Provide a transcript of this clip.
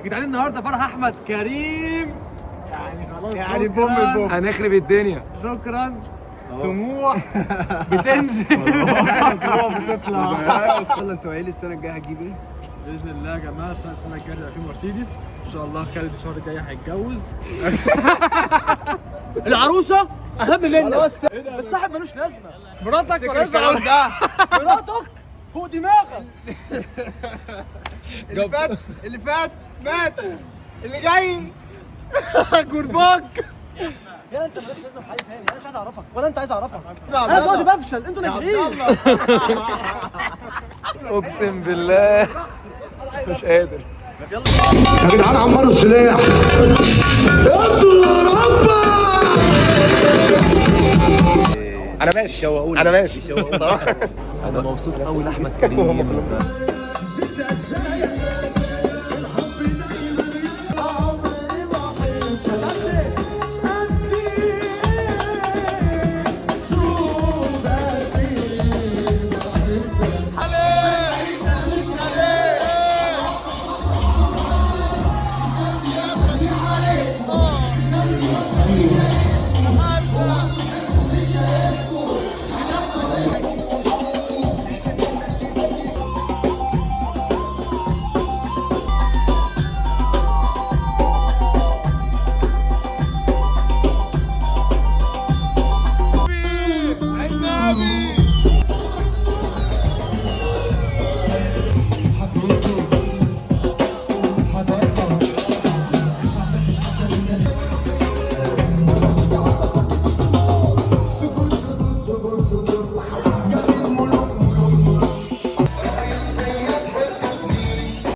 جدعان النهارده فرح احمد كريم، يعني خلاص يعني بوم بوم هنخرب الدنيا. شكرا. طموح بتنزل بتطلع. يلا انتوا قايلين السنه الجايه هتجيب ايه؟ باذن الله يا جماعه السنه الجايه هيبقى في مرسيدس ان شاء الله. خالد الشهر الجاي هيتجوز. العروسه اهم منك. الصاحب ملوش لازمه. مراتك فكر الكلام ده. مراتك فوق دماغك. اللي فات مات، اللي جاي جرباك. يا انت مالكش لازمه في حاجه ثانيه، انا مش عايز اعرفك ولا انت عايز اعرفك. انا دلوقتي بفشل، انتوا ناجحين. اقسم بالله مش قادر. يا جدعان عمروا السلاح. انا ماشي شوقوني، انا ماشي صراحه. انا مبسوط قوي لاحمد كريم.